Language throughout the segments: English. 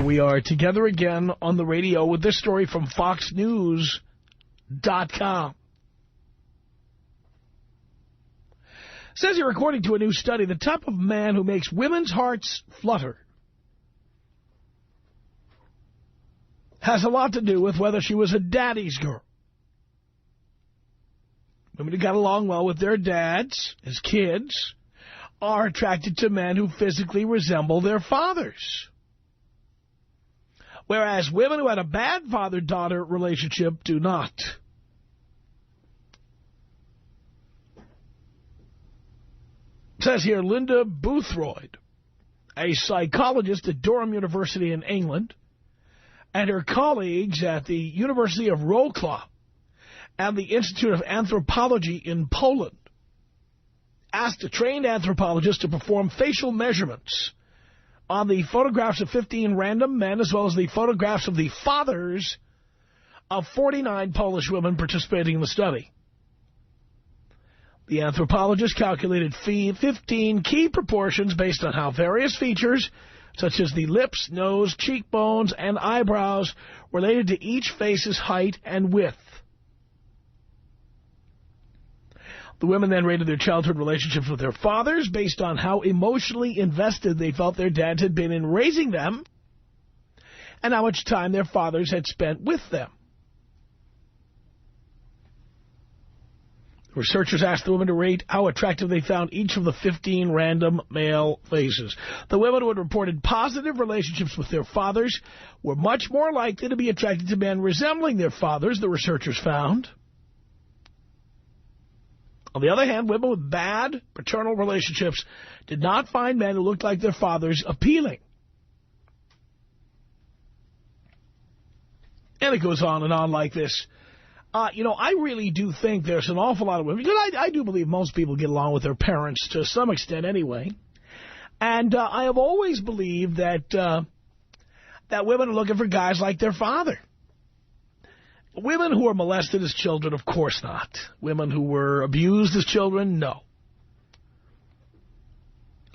we are together again on the radio with this story from FoxNews.com. Says here, according to a new study, the type of man who makes women's hearts flutter has a lot to do with whether she was a daddy's girl. Women who got along well with their dads as kids are attracted to men who physically resemble their fathers. Whereas women who had a bad father-daughter relationship do not. It says here, Linda Boothroyd, a psychologist at Durham University in England, and her colleagues at the University of Wrocław and the Institute of Anthropology in Poland, asked a trained anthropologist to perform facial measurements on the photographs of 15 random men as well as the photographs of the fathers of 49 Polish women participating in the study. The anthropologist calculated 15 key proportions based on how various features, such as the lips, nose, cheekbones, and eyebrows, related to each face's height and width. The women then rated their childhood relationships with their fathers based on how emotionally invested they felt their dads had been in raising them and how much time their fathers had spent with them. Researchers asked the women to rate how attractive they found each of the 15 random male faces. The women who had reported positive relationships with their fathers were much more likely to be attracted to men resembling their fathers, the researchers found. On the other hand, women with bad paternal relationships did not find men who looked like their fathers appealing. And it goes on and on like this. I really do think there's an awful lot of women, because I do believe most people get along with their parents to some extent anyway. And I have always believed that that women are looking for guys like their father. Women who were molested as children, of course not. Women who were abused as children, no.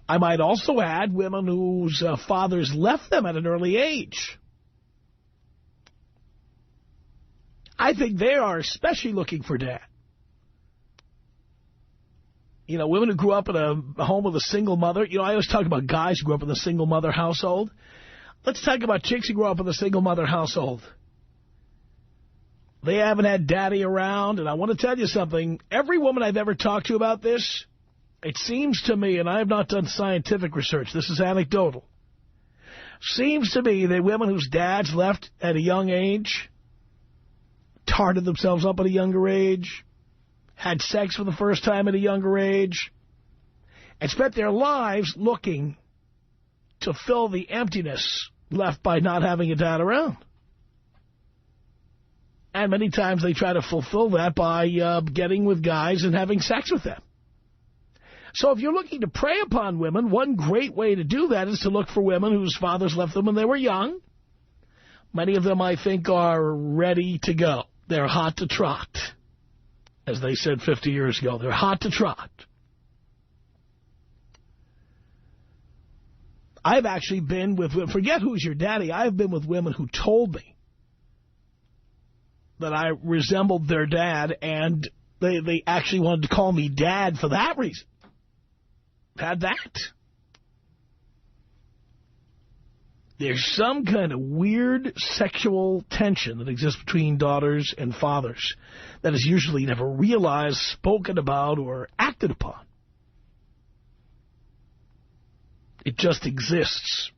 I might also add women whose fathers left them at an early age. I think they are especially looking for dad. You know, women who grew up in a home with a single mother. You know, I always talk about guys who grew up in a single mother household. Let's talk about chicks who grew up in a single mother household. They haven't had daddy around, and I want to tell you something. Every woman I've ever talked to about this, it seems to me, and I have not done scientific research, this is anecdotal, seems to me that women whose dads left at a young age, tarted themselves up at a younger age, had sex for the first time at a younger age, and spent their lives looking to fill the emptiness left by not having a dad around. And many times they try to fulfill that by getting with guys and having sex with them. So if you're looking to prey upon women, one great way to do that is to look for women whose fathers left them when they were young. Many of them, I think, are ready to go. They're hot to trot, as they said 50 years ago. They're hot to trot. I've actually been with, forget who's your daddy, I've been with women who told me that I resembled their dad, and they actually wanted to call me dad for that reason. Had that. There's some kind of weird sexual tension that exists between daughters and fathers that is usually never realized, spoken about, or acted upon. It just exists.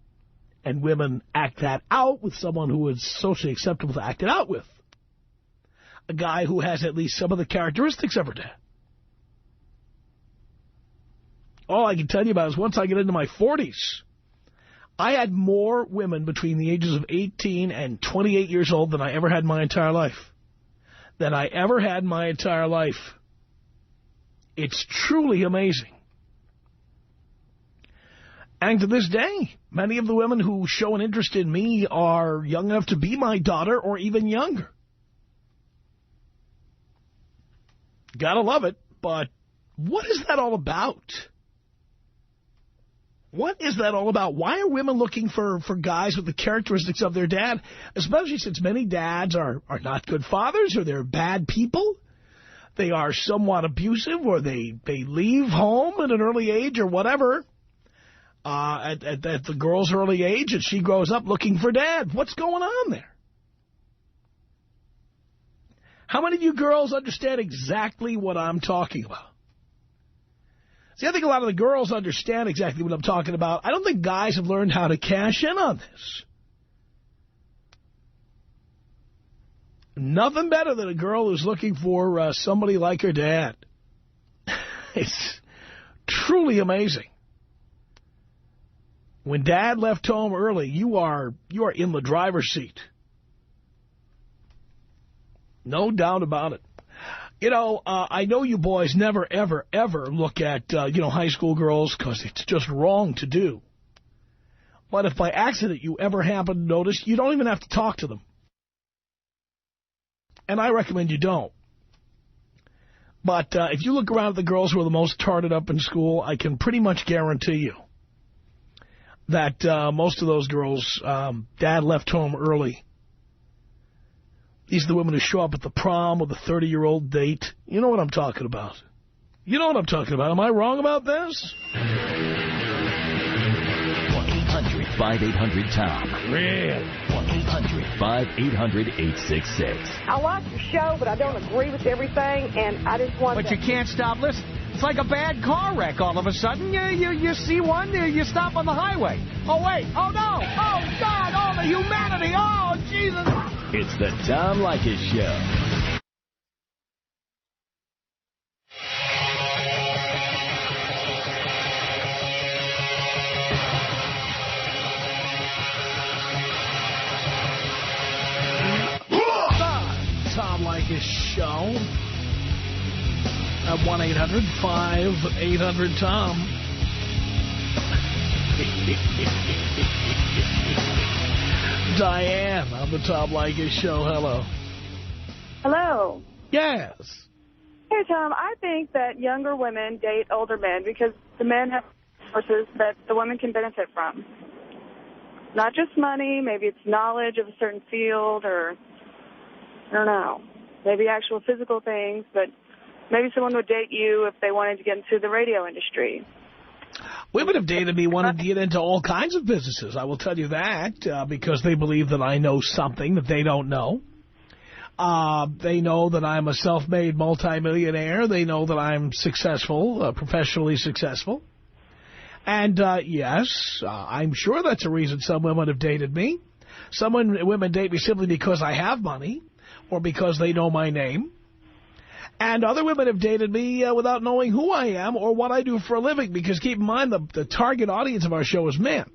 And women act that out with someone who is socially acceptable to act it out with. A guy who has at least some of the characteristics of her dad. All I can tell you about is once I get into my 40s, I had more women between the ages of 18 and 28 years old than I ever had in my entire life. It's truly amazing. And to this day, many of the women who show an interest in me are young enough to be my daughter or even younger. Gotta love it, but what is that all about? What is that all about? Why are women looking for guys with the characteristics of their dad, especially since many dads are not good fathers or they're bad people? They are somewhat abusive, or they leave home at an early age or whatever, at the girl's early age, and she grows up looking for dad. What's going on there? How many of you girls understand exactly what I'm talking about? See, I think a lot of the girls understand exactly what I'm talking about. I don't think guys have learned how to cash in on this. Nothing better than a girl who's looking for somebody like her dad. It's truly amazing. When dad left home early, you are in the driver's seat. No doubt about it. You know, I know you boys never, ever, ever look at, high school girls because it's just wrong to do. But if by accident you ever happen to notice, you don't even have to talk to them. And I recommend you don't. But if you look around at the girls who are the most tarted up in school, I can pretty much guarantee you that most of those girls, dad left home early. These are the women who show up at the prom with a 30-year-old date. You know what I'm talking about. You know what I'm talking about. Am I wrong about this? 1-800-5800-TOM. Really? 1-800-5800-866. I like your show, but I don't agree with everything, and I just want But you can't stop listening. It's like a bad car wreck. All of a sudden, you see one, you stop on the highway. Oh, wait. Oh, no. Oh, God. Oh, the humanity. Oh, Jesus. It's the Tom Leykis Show. Tom Leykis Show at 1-800-5800-TOM. Diane on the Tom Leykis Show. Hello. Hello. Yes. Hey, Tom, I think that younger women date older men because the men have resources that the women can benefit from. Not just money, maybe it's knowledge of a certain field, or I don't know, maybe actual physical things, but maybe someone would date you if they wanted to get into the radio industry. Women have dated me wanting to get into all kinds of businesses. I will tell you that because they believe that I know something that they don't know. They know that I'm a self-made multimillionaire. They know that I'm successful, professionally successful. And, yes, I'm sure that's a reason some women have dated me. Some women date me simply because I have money or because they know my name. And other women have dated me without knowing who I am or what I do for a living, because keep in mind the target audience of our show is men.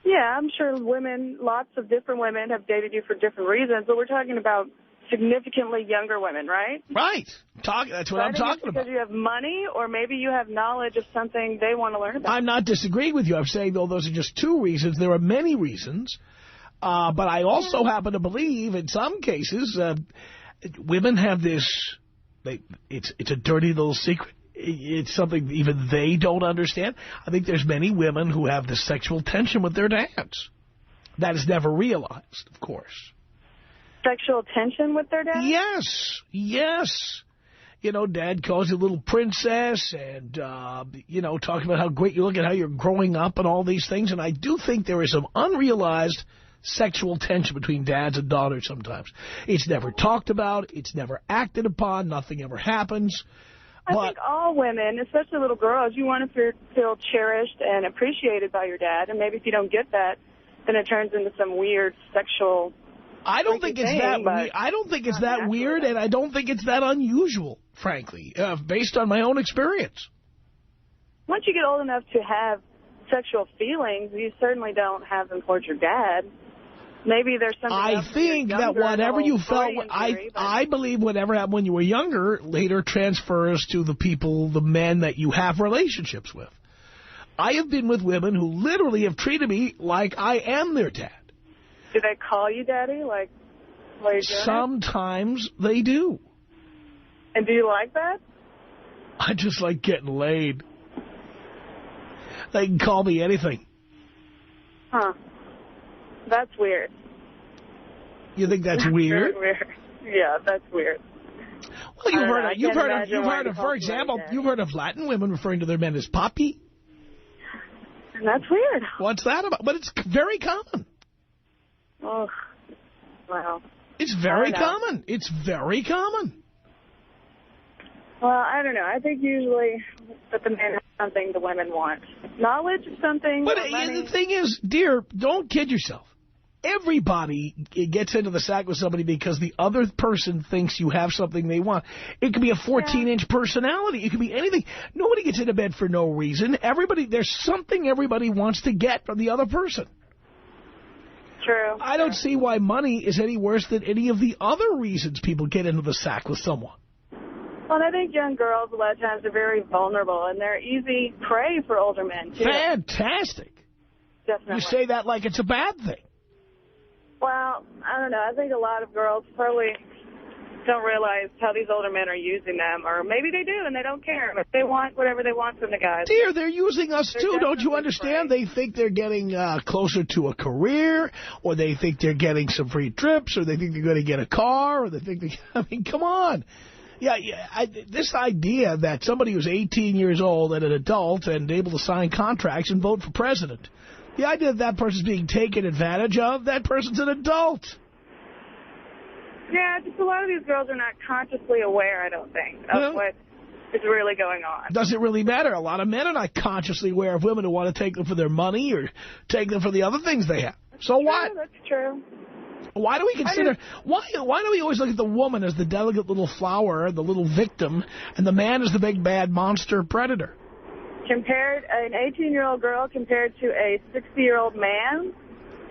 Yeah, I'm sure women, lots of different women have dated you for different reasons, but we're talking about significantly younger women, right? Right. That's what I'm talking about. Because you have money, or maybe you have knowledge of something they want to learn about. I'm not disagreeing with you. I'm saying, though, those are just two reasons. There are many reasons. But I also happen to believe, in some cases, women have this, it's a dirty little secret. It's something even they don't understand. I think there's many women who have this sexual tension with their dads. That is never realized, of course. Sexual tension with their dad? Yes, yes. You know, dad calls you a little princess and, talking about how great you look and how you're growing up and all these things. And I do think there is some unrealized sexual tension between dads and daughters sometimes. It's never talked about. It's never acted upon. Nothing ever happens. I think all women, especially little girls, you want to feel cherished and appreciated by your dad. And maybe if you don't get that, then it turns into some weird sexual I don't think it's that weird. I don't think it's that weird, and I don't think it's that unusual, frankly, based on my own experience. Once you get old enough to have sexual feelings, you certainly don't have them towards your dad. Maybe there's something else. I think that whatever you felt, I believe whatever happened when you were younger later transfers to the people, the men that you have relationships with. I have been with women who literally have treated me like I am their dad. Do they call you daddy? Like, while you're doing Sometimes they do. And do you like that? I just like getting laid. They can call me anything. Huh. That's weird. You think that's weird? Weird. Yeah, that's weird. Well, you've heard of, for example, you've heard of Latin women referring to their men as papi. That's weird. What's that about? But it's very common. Oh, wow. It's very common. It's very common. Well, I don't know. I think usually that the men have something the women want. Knowledge is something. But the thing is, dear, don't kid yourself. Everybody gets into the sack with somebody because the other person thinks you have something they want. It could be a 14-inch personality. It could be anything. Nobody gets into bed for no reason. There's something everybody wants to get from the other person. True. I don't see why money is any worse than any of the other reasons people get into the sack with someone. Well, and I think young girls a lot of times are very vulnerable, and they're easy prey for older men, too. Fantastic. Definitely. You say that like it's a bad thing. Well, I don't know. I think a lot of girls probably don't realize how these older men are using them, or maybe they do and they don't care. But they want whatever they want from the guys. Dear, they're using us too. Don't you understand? They think they're getting closer to a career, or they think they're getting some free trips, or they think they're going to get a car, or they think I mean, come on. Yeah, this idea that somebody who's 18 years old and an adult and able to sign contracts and vote for president, the idea that person's being taken advantage of, that person's an adult. Yeah, just a lot of these girls are not consciously aware, I don't think, of what is really going on. Does it really matter? A lot of men are not consciously aware of women who want to take them for their money or take them for the other things they have. So what? That's true. Why do we consider, why do we always look at the woman as the delicate little flower, the little victim, and the man as the big bad monster predator? Compared, an 18-year-old girl compared to a 60-year-old man?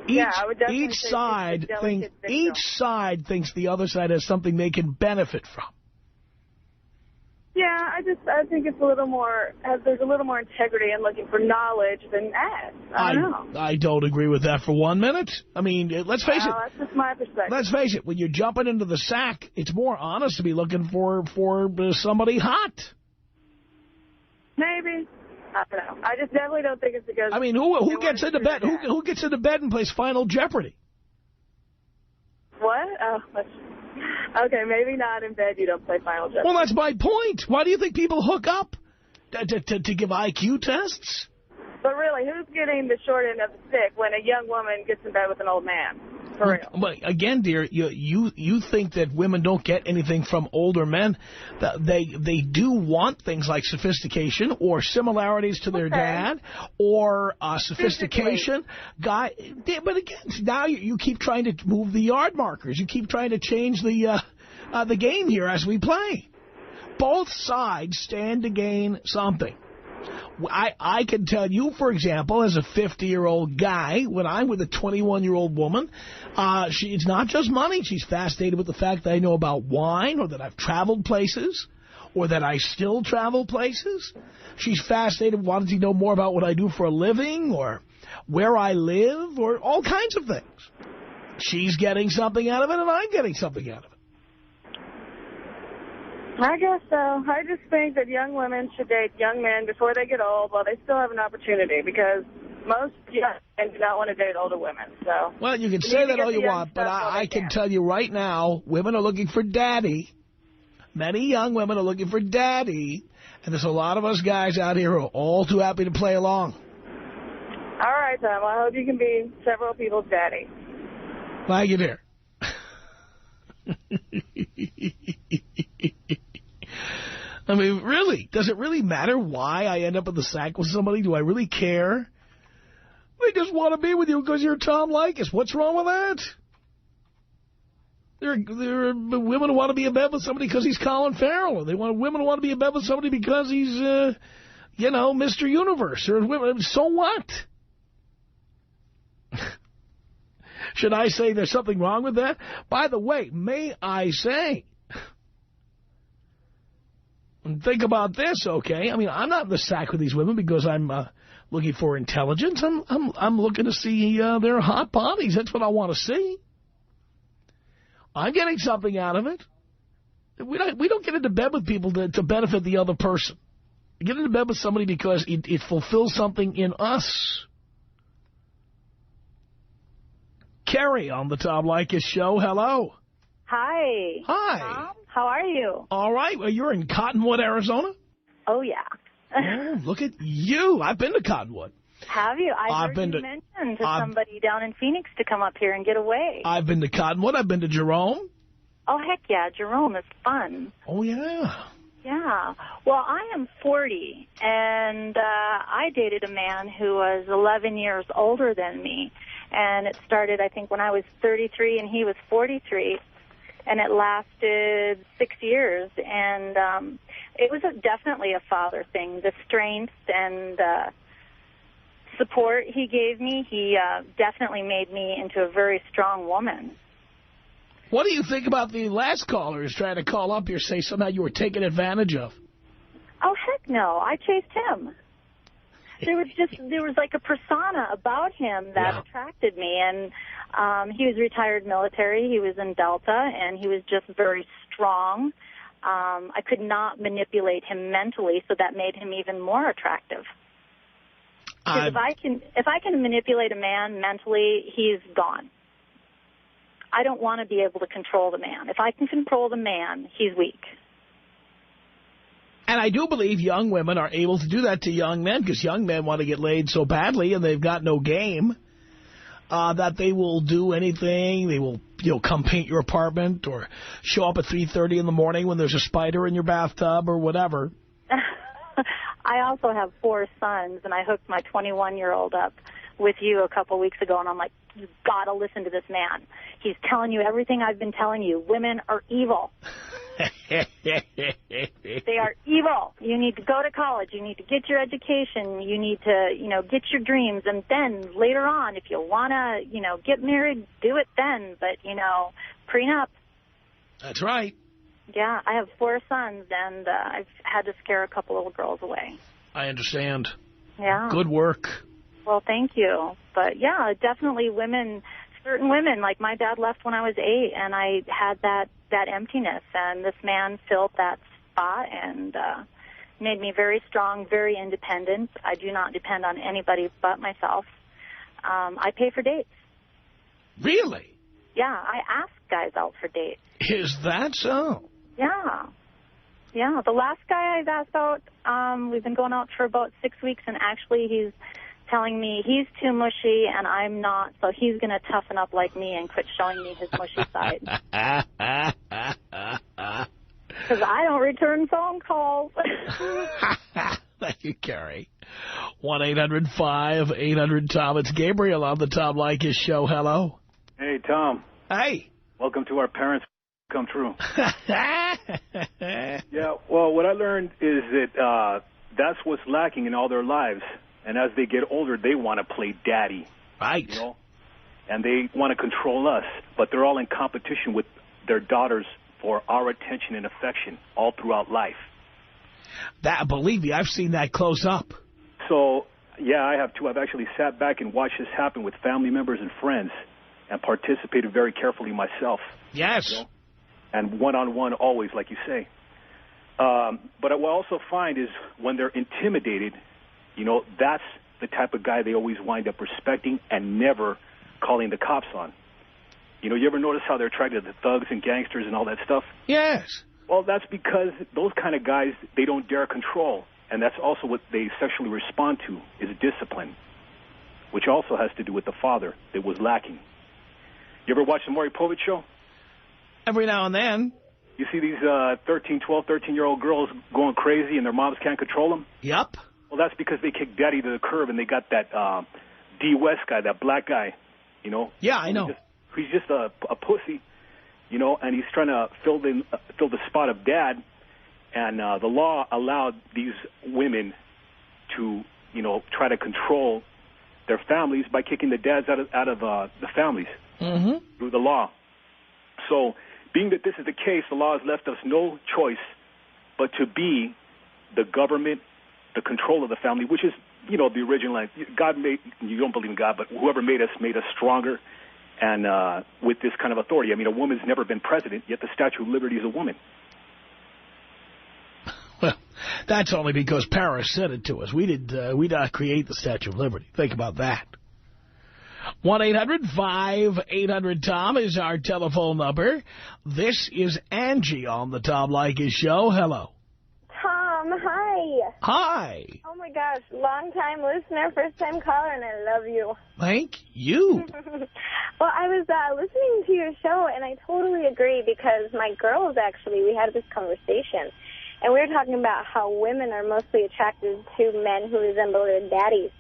I would definitely each side thinks the other side has something they can benefit from. Yeah, I think it's a little more, there's a little more integrity in looking for knowledge than ads. I don't know. I don't agree with that for 1 minute. I mean, let's face it. That's just my perspective. Let's face it. When you're jumping into the sack, it's more honest to be looking for somebody hot. Maybe. I don't know. I just definitely don't think it's because... I mean, who gets into bed? Who gets into bed and plays Final Jeopardy? What? Oh, okay, maybe not in bed you don't play Final Jeopardy. Well, that's my point. Why do you think people hook up? To give IQ tests? But really, who's getting the short end of the stick when a young woman gets in bed with an old man? For real. But again, dear, you think that women don't get anything from older men. They do want things like sophistication or similarities to their dad or sophistication. But again, now you keep trying to move the yard markers. You keep trying to change the game here as we play. Both sides stand to gain something. I can tell you, for example, as a 50-year-old guy, when I'm with a 21-year-old woman, it's not just money. She's fascinated with the fact that I know about wine, or that I've traveled places, or that I still travel places. She's fascinated, wanting to know more about what I do for a living, or where I live, or all kinds of things. She's getting something out of it, and I'm getting something out of it. I guess so. I just think that young women should date young men before they get old while they still have an opportunity, because most young men do not want to date older women. So, well, you can say that all you want, but I can tell you right now, women are looking for daddy. Many young women are looking for daddy, and there's a lot of us guys out here who are all too happy to play along. All right, Tom. Well, I hope you can be several people's daddy. Thank you, dear. I mean, really, does it really matter why I end up in the sack with somebody? Do I really care? They just want to be with you because you're Tom Leykis. What's wrong with that? There are women who want to be in bed with somebody because he's Colin Farrell. Or women who want to be in bed with somebody because he's, Mr. Universe. Or women. So what? Should I say there's something wrong with that? By the way, may I say, think about this, okay? I mean, I'm not in the sack with these women because I'm looking for intelligence. I'm looking to see their hot bodies. That's what I want to see. I'm getting something out of it. We don't get into bed with people to benefit the other person. get into bed with somebody because it fulfills something in us. Carrie on the Tom Leykis Show. Hello. Hi. Hi. Tom, how are you? All right. Well, you're in Cottonwood, Arizona? Oh, yeah. Oh, look at you. I've been to Cottonwood. Have you? I've heard you mention to somebody down in Phoenix to come up here and get away. I've been to Cottonwood. I've been to Jerome. Oh, heck yeah. Jerome is fun. Oh, yeah. Yeah. Well, I am 40, and I dated a man who was 11 years older than me. And it started, I think, when I was 33 and he was 43. And it lasted 6 years. And it was definitely a father thing. The strength and support he gave me, he definitely made me into a very strong woman. What do you think about the last caller who's trying to call up here, say somehow you were taken advantage of? Oh, heck no. I chased him. There was like a persona about him that attracted me. And he was retired military. He was in Delta, and he was just very strong. I could not manipulate him mentally, so that made him even more attractive. Because if I can manipulate a man mentally, he's gone. I don't want to be able to control the man. If I can control the man, he's weak. And I do believe young women are able to do that to young men, because young men want to get laid so badly and they've got no game, that they will do anything. They will, come paint your apartment or show up at 3:30 in the morning when there's a spider in your bathtub or whatever. I also have 4 sons, and I hooked my 21-year-old up with you a couple weeks ago, and I'm like, you've got to listen to this man. He's telling you everything I've been telling you. Women are evil. They are evil. You need to go to college. You need to get your education. You need to, get your dreams. And then later on, if you want to, get married, do it then. But, prenup. That's right. Yeah, I have 4 sons, and I've had to scare a couple little girls away. I understand. Yeah. Good work. Well, thank you. But, yeah, definitely certain women, like my dad left when I was 8, and I had that emptiness, and this man filled that spot and made me very strong, very independent. I do not depend on anybody but myself. I pay for dates. Really? Yeah, I ask guys out for dates. Is that so? Yeah. Yeah, the last guy I've asked out, we've been going out for about 6 weeks, and actually he's telling me he's too mushy and I'm not, so he's going to toughen up like me and quit showing me his mushy side. Because I don't return phone calls. Thank you, Carrie. 1-800-5800-TOM. It's Gabriel on the Tom Leykis Show. Hello. Hey, Tom. Hey. Welcome to our parents come true. Yeah, well, what I learned is that that's what's lacking in all their lives. And as they get older, they want to play daddy. Right. And they want to control us. But they're all in competition with their daughters for our attention and affection all throughout life. Believe me, I've seen that close up. So, yeah, I have too. I've actually sat back and watched this happen with family members and friends and participated very carefully myself. Yes. And one-on-one always, like you say. But what I also find is when they're intimidated, that's the type of guy they always wind up respecting and never calling the cops on. You ever notice how they're attracted to thugs and gangsters and all that stuff? Yes. Well, that's because those kind of guys, they don't dare control. And that's also what they sexually respond to, is discipline, which also has to do with the father that was lacking. You ever watch the Maury Povich show? Every now and then. You see these 13-year-old girls going crazy and their moms can't control them? Yep. Well, that's because they kicked daddy to the curb and they got that D. West guy, that black guy, Yeah, I know. He's just a pussy, and he's trying to fill the spot of dad. And the law allowed these women to, try to control their families by kicking the dads out of the families through the law. So being that this is the case, the law has left us no choice but to be the government, the control of the family, which is, the original. God made, you don't believe in God, but whoever made us stronger and with this kind of authority. I mean, a woman's never been president, yet the Statue of Liberty is a woman. Well, that's only because Paris sent it to us. We did not create the Statue of Liberty. Think about that. 1-800-5800-TOM is our telephone number. This is Angie on the Tom Leykis Show. Hello. Tom, hi. Hi. Oh, my gosh. Long-time listener, first-time caller, and I love you. Thank you. Well, I was listening to your show, and I totally agree because my girls, actually, we had this conversation, and we were talking about how women are mostly attracted to men who resemble their daddies.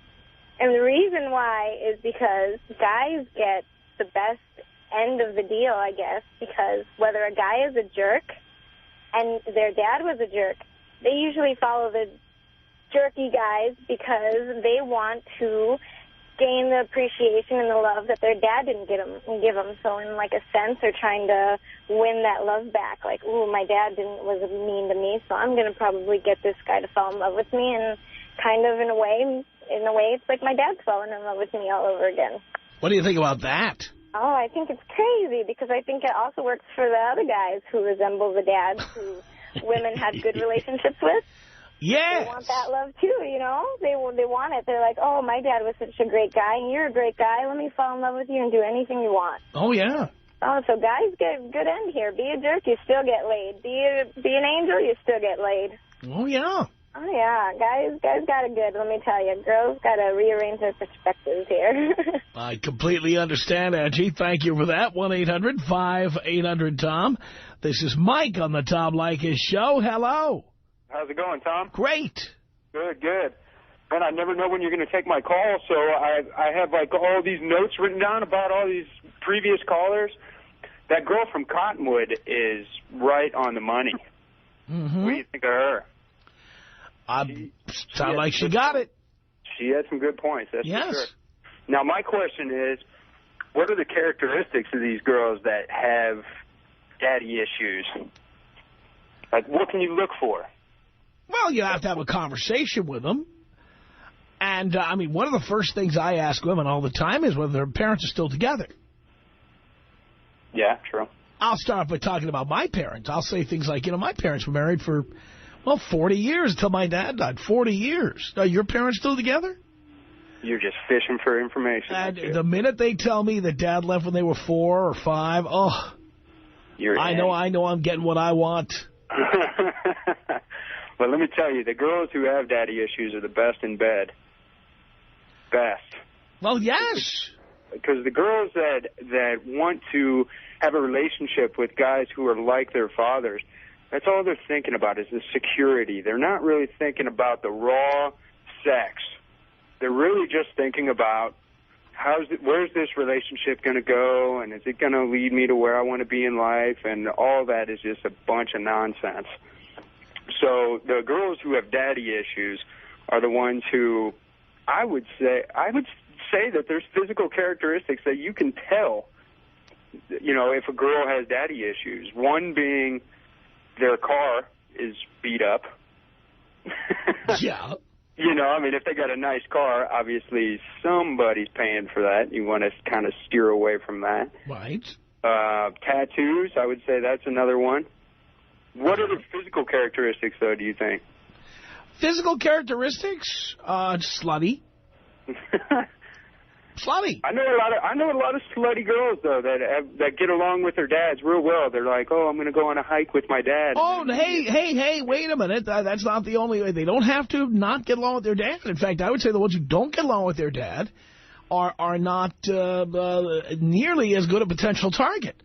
And the reason why is because guys get the best end of the deal, I guess, because whether a guy is a jerk and their dad was a jerk, they usually follow the jerky guys because they want to gain the appreciation and the love that their dad didn't give them. So in like a sense, they're trying to win that love back. Like, ooh, my dad was mean to me, so I'm going to probably get this guy to fall in love with me. And kind of in a way, it's like my dad's falling in love with me all over again. What do you think about that? Oh, I think it's crazy because I think it also works for the other guys who resemble the dads who women had good relationships with. Yes. They want that love, too, you know? They want it. They're like, oh, my dad was such a great guy, and you're a great guy. Let me fall in love with you and do anything you want. Oh, yeah. Oh, so guys get a good end here. Be a jerk, you still get laid. Be an angel, you still get laid. Oh, yeah. Oh, yeah. Guys got it good, let me tell you. Girls got to rearrange their perspectives here. I completely understand, Angie. Thank you for that. 1-800-5800-TOM. This is Mike on the Tom Leykis Show. Hello. How's it going, Tom? Great. Good, good. Man, I never know when you're going to take my call, so I have, like, all these notes written down about all these previous callers. That girl from Cottonwood is right on the money. Mm-hmm. What do you think of her? Sound like she got it. She had some good points, that's yes. for sure. Now, my question is, what are the characteristics of these girls that have daddy issues? Like, what can you look for? Well, you have to have a conversation with them. And, I mean, one of the first things I ask women all the time is whether their parents are still together. Yeah, true. I'll start by talking about my parents. I'll say things like, you know, my parents were married for, 40 years until my dad died. 40 years. Are your parents still together? You're just fishing for information. And the minute they tell me that dad left when they were 4 or 5, I know I'm getting what I want. Well, let me tell you, the girls who have daddy issues are the best in bed. Best. Well, yes. Because the girls that want to have a relationship with guys who are like their fathers, that's all they're thinking about is the security. They're not really thinking about the raw sex. They're really just thinking about where's this relationship going to go, and is it going to lead me to where I want to be in life, and all that is just a bunch of nonsense. So the girls who have daddy issues are the ones who I would say that there's physical characteristics that you can tell, you know, if a girl has daddy issues. One being their car is beat up. Yeah. You know, I mean, if they got a nice car, obviously somebody's paying for that. You want to kind of steer away from that. Right. Tattoos, I would say that's another one. What are the physical characteristics, though, do you think? Physical characteristics? Slutty. Slutty. I know a lot of slutty girls though that get along with their dads real well. They're like, oh, I'm going to go on a hike with my dad. Oh, hey, wait a minute. That's not the only way. They don't have to not get along with their dad. In fact, I would say the ones who don't get along with their dad are not nearly as good a potential target.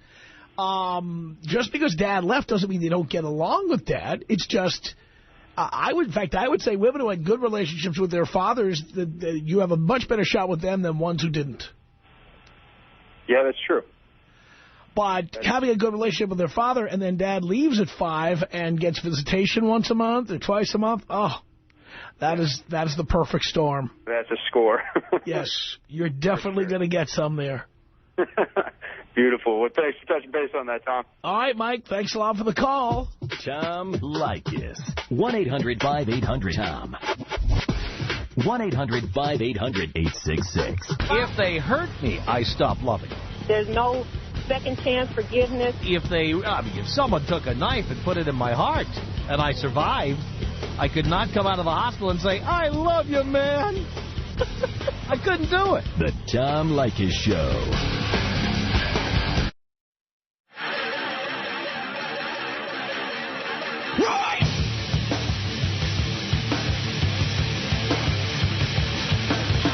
Just because dad left doesn't mean they don't get along with dad. It's just, I would say women who had good relationships with their fathers, you have a much better shot with them than ones who didn't. Yeah, that's true. But having a good relationship with their father and then dad leaves at 5 and gets visitation once a month or twice a month, that is the perfect storm. That's a score. Yes, you're definitely going to get some there. Beautiful. Well, thanks for touching base on that, Tom. All right, Mike. Thanks a lot for the call. Tom Leykis. 1-800-5800-TOM. 1-800-5800-866. If they hurt me, I stop loving them. There's no second chance forgiveness. If someone took a knife and put it in my heart and I survived, I could not come out of the hospital and say, I love you, man. I couldn't do it. The Tom Leykis Show.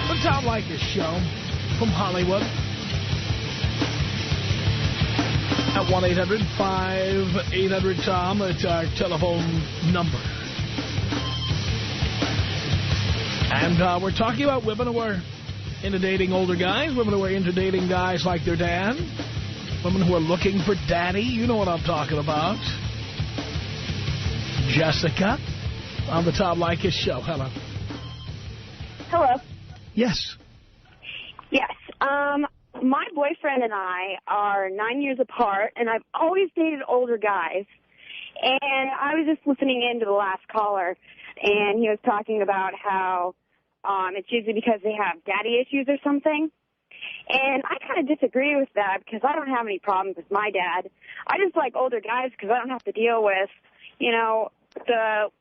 The Tom Leykis Show from Hollywood. At 1-800-5800-TOM. That's our telephone number. And we're talking about women who are into dating older guys, women who are into dating guys like their dad, women who are looking for daddy. You know what I'm talking about. Jessica on the Tom Leykis Show. Hello. Hello. Yes. Yes. My boyfriend and I are 9 years apart, and I've always dated older guys. And I was just listening in to the last caller, and he was talking about how it's usually because they have daddy issues or something. And I kind of disagree with that because I don't have any problems with my dad. I just like older guys because I don't have to deal with, you know, the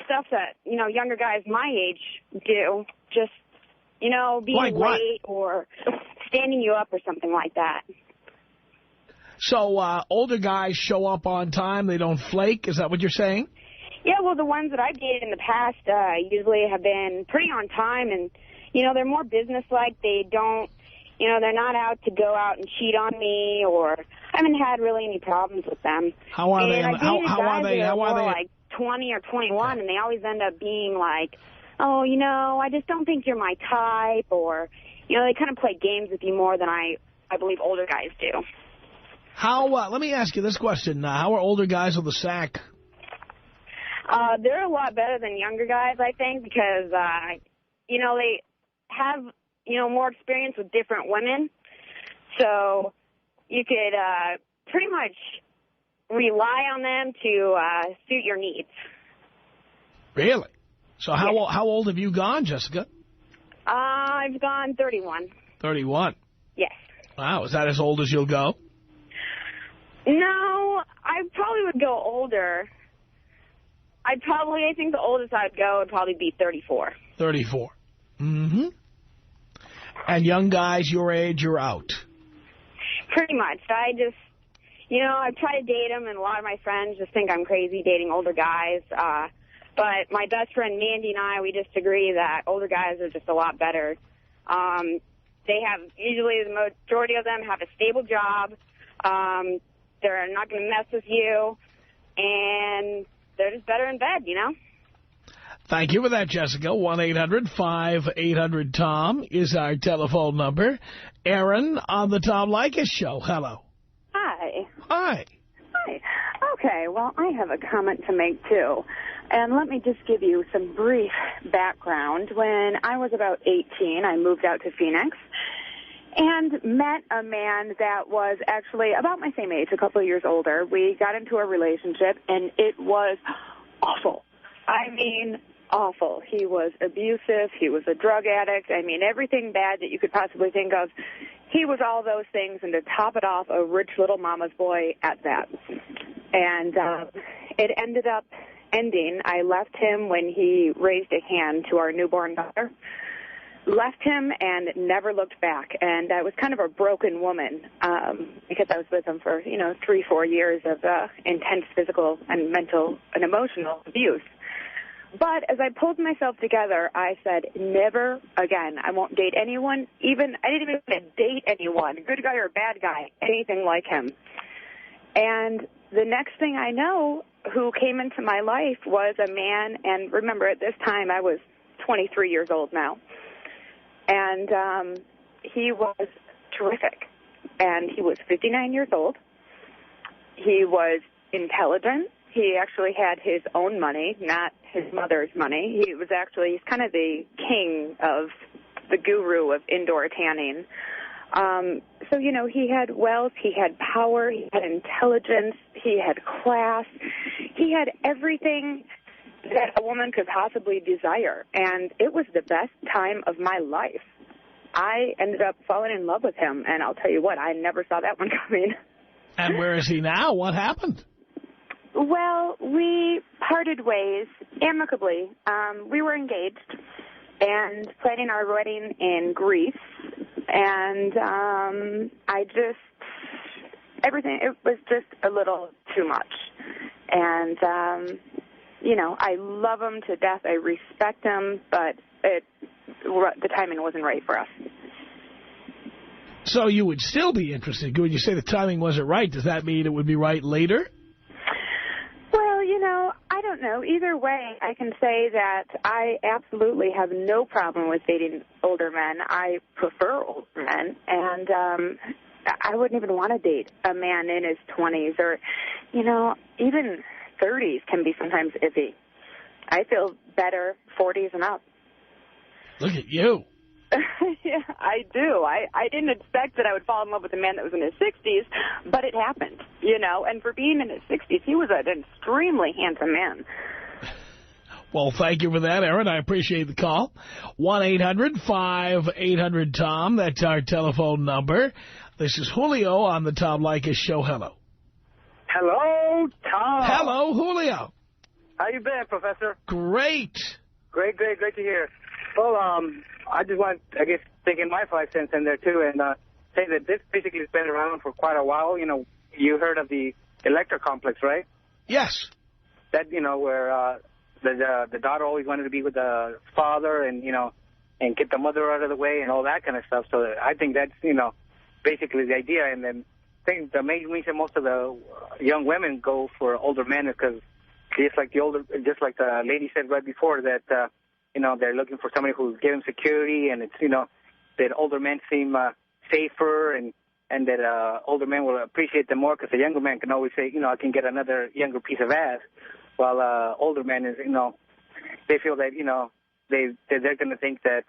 stuff that, you know, younger guys my age do. Just, you know, being like late or standing you up or something like that. So older guys show up on time, they don't flake, is that what you're saying? Yeah, well, the ones that I've dated in the past usually have been pretty on time, and, you know, they're more businesslike. They don't, you know, they're not out to go out and cheat on me, or I haven't had really any problems with them. How are they? How are they? Like 20 or 21, and they always end up being like, oh, you know, I just don't think you're my type, or, you know, they kind of play games with you more than I believe older guys do. How? Let me ask you this question. How are older guys with the sack? They're a lot better than younger guys, I think, because, you know, they have, you know, more experience with different women. So you could pretty much rely on them to suit your needs. Really? So how old have you gone, Jessica? I've gone 31. 31? Yes. Wow, is that as old as you'll go? No, I probably would go older. I think the oldest I'd go would probably be 34. 34. Mm-hmm. And young guys your age, you're out. Pretty much. I just, you know, I try to date them, and a lot of my friends just think I'm crazy dating older guys. But my best friend Mandy and I, we just agree that older guys are just a lot better. They have, usually the majority of them have a stable job. They're not going to mess with you. And they're just better in bed, you know? Thank you for that, Jessica. 1-800-5800-TOM is our telephone number. Aaron on the Tom Leykis Show. Hello. Hi. Hi. Hi. Okay, well, I have a comment to make, too. And let me just give you some brief background. When I was about 18, I moved out to Phoenix and met a man that was actually about my same age, a couple of years older. We got into a relationship, and it was awful. I mean, awful. He was abusive. He was a drug addict. I mean, everything bad that you could possibly think of. He was all those things, and to top it off, a rich little mama's boy at that. And it ended up ending. I left him when he raised a hand to our newborn daughter. Left him and never looked back. And I was kind of a broken woman because I was with him for, 3-4 years of intense physical and mental and emotional abuse. But as I pulled myself together, I said, never again. I won't date anyone. I didn't even want to date anyone, good guy or bad guy, anything like him. And the next thing I know, who came into my life was a man, and remember, at this time, I was 23 years old now. And he was terrific. And he was 59 years old. He was intelligent. He actually had his own money, not his mother's money. He's kind of the king of the guru of indoor tanning. So, he had wealth, he had power, he had intelligence, he had class. He had everything that a woman could possibly desire. And it was the best time of my life. I ended up falling in love with him, and I'll tell you what, I never saw that one coming. And where is he now? What happened? Well, we parted ways amicably. We were engaged and planning our wedding in Greece. And everything, it was just a little too much. And, I love him to death. I respect him, but the timing wasn't right for us. So you would still be interested. When you say the timing wasn't right, does that mean it would be right later? Well, I don't know. Either way, I can say that I absolutely have no problem with dating older men. I prefer older men, and I wouldn't even want to date a man in his 20s or, even 30s can be sometimes iffy. I feel better 40s and up. Look at you. Yeah, I do. I didn't expect that I would fall in love with a man that was in his 60s, but it happened, And for being in his 60s, he was an extremely handsome man. Well, thank you for that, Aaron. I appreciate the call. 1-800-5800-TOM. That's our telephone number. This is Julio on the Tom Leykis Show. Hello. Hello, Tom. Hello, Julio. How you been, Professor? Great. Great to hear. Well, I just want, thinking my 5 cents in there, too, and say that this basically has been around for quite a while. You heard of the Electra complex, right? Yes. That, where the daughter always wanted to be with the father and, and get the mother out of the way and all that kind of stuff. So I think that's, basically the idea. And then I think the main reason most of the young women go for older men is because just like the lady said right before, that, they're looking for somebody who's giving security, and it's, that older men seem safer, and that older men will appreciate them more because the younger man can always say, I can get another younger piece of ass, while older men is, they feel that, they're going to think that,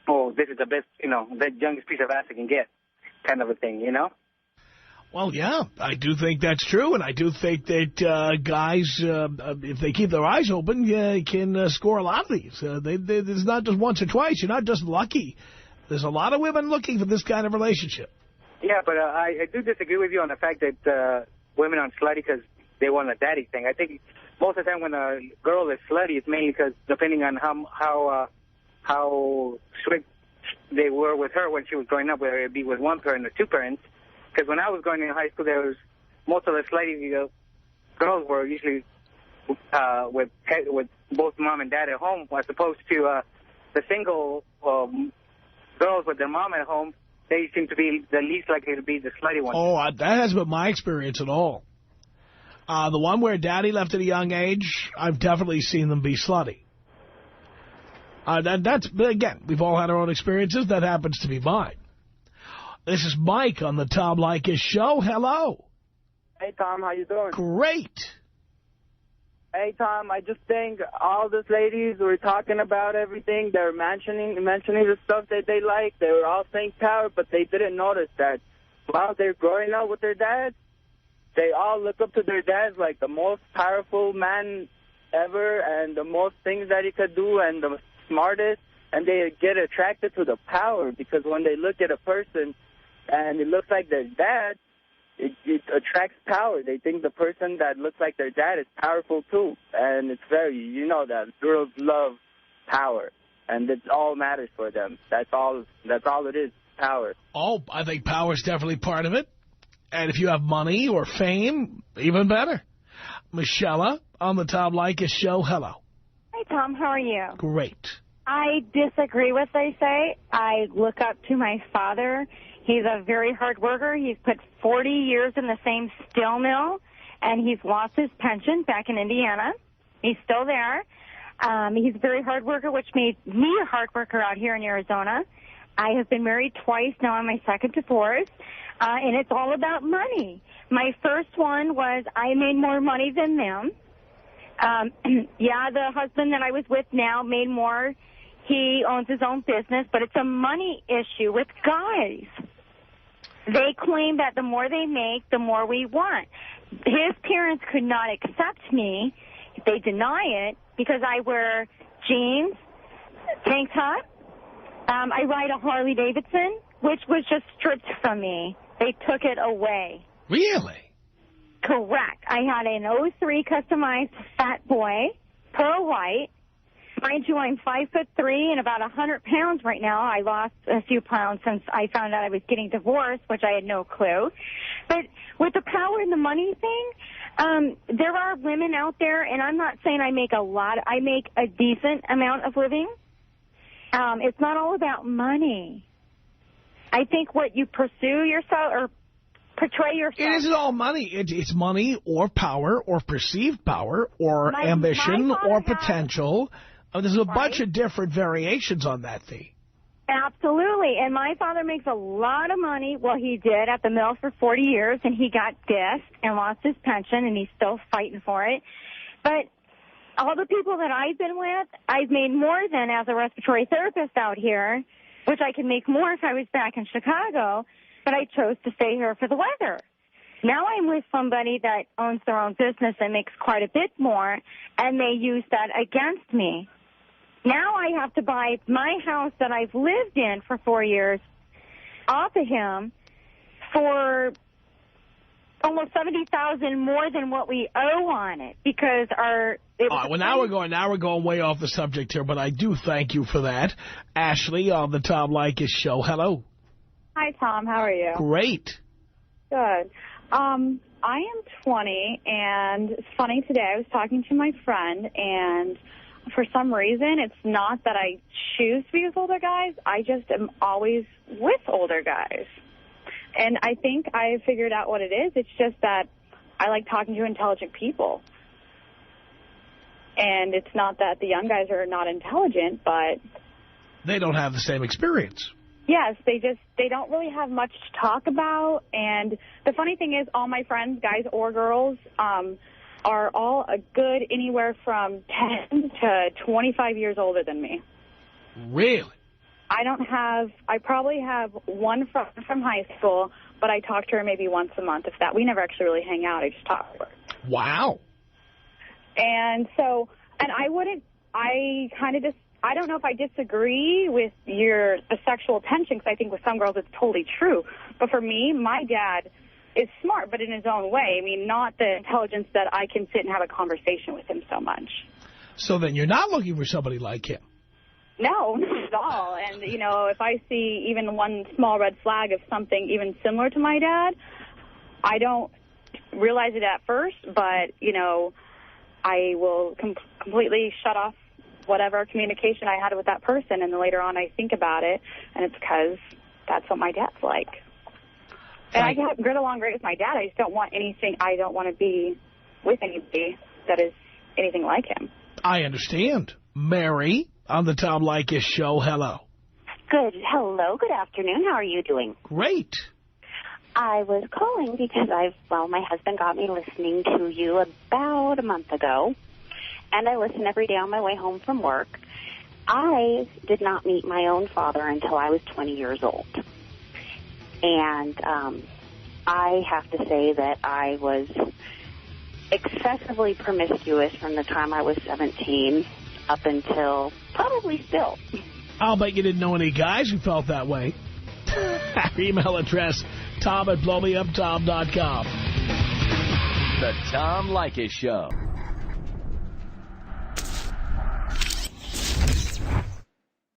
oh, this is the best, the youngest piece of ass I can get, kind of a thing, Well, yeah, I do think that's true, and I do think that guys, if they keep their eyes open, can score a lot of these. There's not just once or twice. You're not just lucky. There's a lot of women looking for this kind of relationship. Yeah, but I do disagree with you on the fact that women aren't slutty because they want a daddy thing. I think most of the time when a girl is slutty, it's mainly because depending on how strict they were with her when she was growing up, whether it be with one parent or two parents. Because when I was going in high school, there was most of the slutty girls were usually with both mom and dad at home, as opposed to the single girls with their mom at home. They seem to be the least likely to be the slutty ones. Oh, that hasn't been my experience at all. The one where daddy left at a young age, I've definitely seen them be slutty. Again, we've all had our own experiences. That happens to be mine. This is Mike on the Tom Leykis Show. Hello. Hey, Tom. How you doing? Great. Hey, Tom. I just think all these ladies were talking about everything. They were mentioning the stuff that they like. They were all saying power, but they didn't notice that while they're growing up with their dads, they all look up to their dads like the most powerful man ever and the most things that he could do and the smartest. And they get attracted to the power because when they look at a person and it looks like their dad, it attracts power. They think the person that looks like their dad is powerful too. And it's that girls love power. And it all matters for them. That's all it is, power. Oh, I think power is definitely part of it. And if you have money or fame, even better. Michelle on the Tom Leykis Show. Hello. Hi, Tom. How are you? Great. I disagree with what they say. I look up to my father. He's a very hard worker. He's put 40 years in the same steel mill, and he's lost his pension back in Indiana. He's still there. He's a very hard worker, which made me a hard worker out here in Arizona. I have been married twice now on my second divorce, and it's all about money. My first one was I made more money than them. Yeah, the husband that I was with now made more. He owns his own business, but it's a money issue with guys. They claim that the more they make, the more we want. His parents could not accept me. They deny it because I wear jeans, tank top. I ride a Harley Davidson, which was just stripped from me. They took it away. Really? Correct. I had an 03 customized fat boy, pearl white. Mind you, I'm 5'3" and about 100 pounds right now. I lost a few pounds since I found out I was getting divorced, which I had no clue. But with the power and the money thing, there are women out there, and I'm not saying I make a lot. I make a decent amount of living. It's not all about money. I think what you pursue yourself or portray yourself. It isn't all money. It's money or power or perceived power or ambition or potential. There's a bunch of different variations on that theme. Absolutely. And my father makes a lot of money. Well, he did at the mill for 40 years, and he got dissed and lost his pension, and he's still fighting for it. But all the people that I've been with, I've made more than as a respiratory therapist out here, which I could make more if I was back in Chicago, but I chose to stay here for the weather. Now I'm with somebody that owns their own business and makes quite a bit more, and they use that against me. Now I have to buy my house that I've lived in for 4 years off of him for almost $70,000 more than what we owe on it because our. Well, now we're going way off the subject here, but I do thank you for that. Ashley on the Tom Leykis Show. Hello. Hi, Tom. How are you? Great. Good. I am 20, and it's funny today. I was talking to my friend, and for some reason, it's not that I choose to be with older guys. I just am always with older guys. And I think I figured out what it is. It's just that I like talking to intelligent people. And it's not that the young guys are not intelligent, but they don't have the same experience. Yes, they don't really have much to talk about. And the funny thing is, all my friends, guys or girls, are all a good anywhere from 10 to 25 years older than me. Really? I probably have one friend from high school, but I talk to her maybe once a month, if that. We never actually really hang out. I just talk to her. Wow. And so, and I don't know if I disagree with the sexual tension, because I think with some girls it's totally true. But for me, my dad is smart, but in his own way. I mean, not the intelligence that I can sit and have a conversation with him so much. So then you're not looking for somebody like him? No, not at all. And, you know, if I see even one small red flag of something even similar to my dad, I don't realize it at first, but, you know, I will completely shut off whatever communication I had with that person, and then later on I think about it, and it's because that's what my dad's like. And I get along great with my dad. I just don't want anything. I don't want to be with anybody that is anything like him. I understand. Mary on the Tom Leykis Show. Hello. Good. Hello. Good afternoon. How are you doing? Great. I was calling because my husband got me listening to you about a month ago, and I listen every day on my way home from work. I did not meet my own father until I was 20 years old. And I have to say that I was excessively promiscuous from the time I was 17 up until probably still. I'll bet you didn't know any guys who felt that way. Our email address, tom@blowmeuptom.com. The Tom Leykis Show.